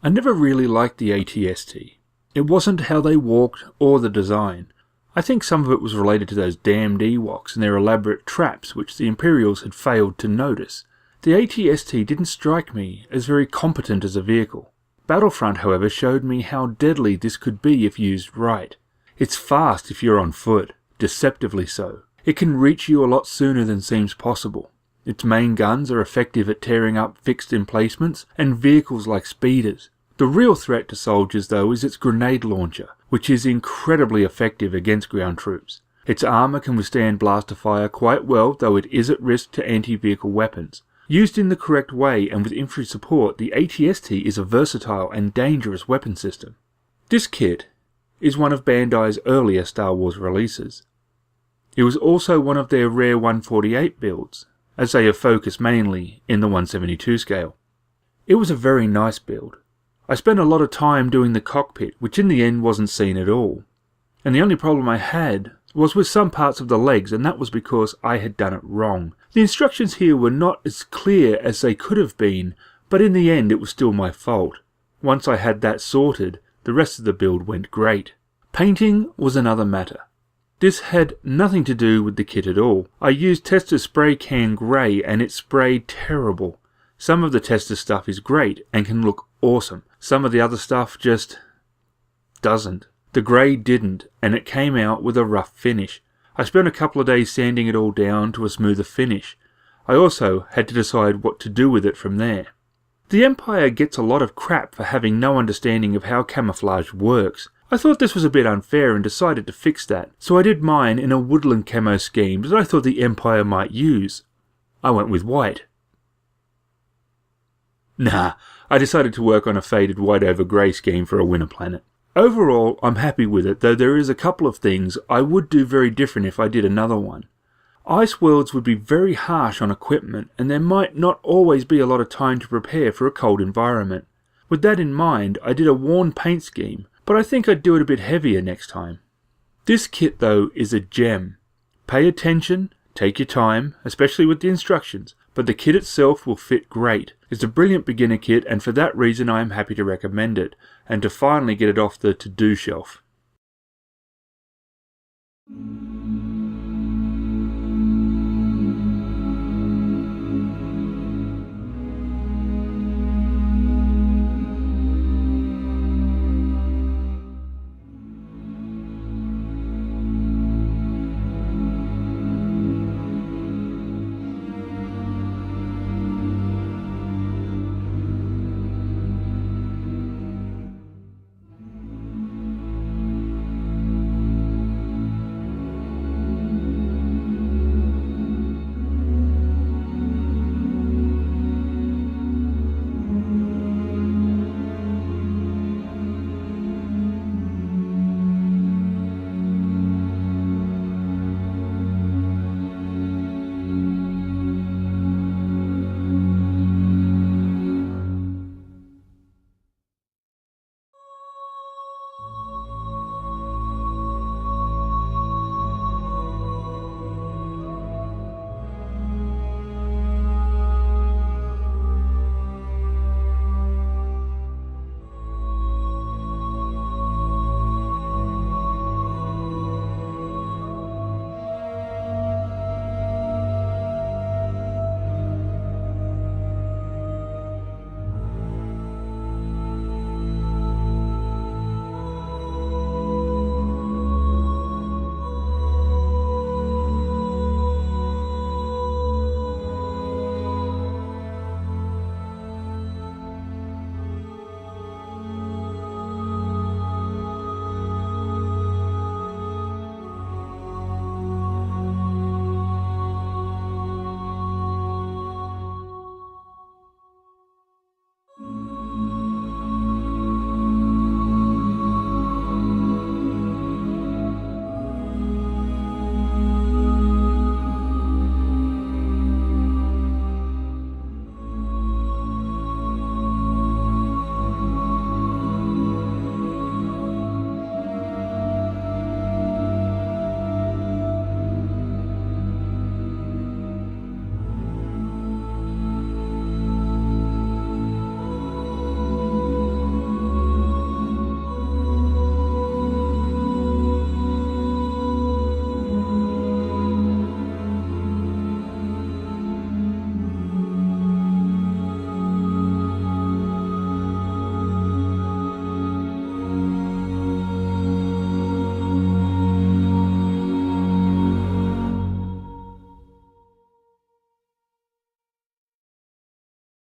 I never really liked the AT-ST. It wasn't how they walked or the design. I think some of it was related to those damned Ewoks and their elaborate traps which the Imperials had failed to notice. The AT-ST didn't strike me as very competent as a vehicle. Battlefront, however, showed me how deadly this could be if used right. It's fast if you're on foot, deceptively so. It can reach you a lot sooner than seems possible. Its main guns are effective at tearing up fixed emplacements and vehicles like speeders. The real threat to soldiers, though, is its grenade launcher, which is incredibly effective against ground troops. Its armour can withstand blaster fire quite well, though it is at risk to anti-vehicle weapons. Used in the correct way and with infantry support, the AT-ST is a versatile and dangerous weapon system. This kit is one of Bandai's earlier Star Wars releases. It was also one of their rare 148 builds, as they have focused mainly in the 172 scale. It was a very nice build. I spent a lot of time doing the cockpit, which in the end wasn't seen at all. And the only problem I had was with some parts of the legs, and that was because I had done it wrong. The instructions here were not as clear as they could have been, but in the end it was still my fault. Once I had that sorted, the rest of the build went great. Painting was another matter. This had nothing to do with the kit at all. I used Tester Spray Can Grey and it sprayed terrible. Some of the Tester stuff is great and can look awesome. Some of the other stuff just doesn't. The grey didn't, and it came out with a rough finish. I spent a couple of days sanding it all down to a smoother finish. I also had to decide what to do with it from there. The Empire gets a lot of crap for having no understanding of how camouflage works. I thought this was a bit unfair and decided to fix that, so I did mine in a woodland camo scheme that I thought the Empire might use. I went with white. Nah, I decided to work on a faded white over grey scheme for a winter planet. Overall, I'm happy with it, though there is a couple of things I would do very different if I did another one. Ice worlds would be very harsh on equipment, and there might not always be a lot of time to prepare for a cold environment. With that in mind, I did a worn paint scheme, but I think I'd do it a bit heavier next time. This kit, though, is a gem. Pay attention, take your time, especially with the instructions, but the kit itself will fit great. It's a brilliant beginner kit, and for that reason I am happy to recommend it, and to finally get it off the to-do shelf.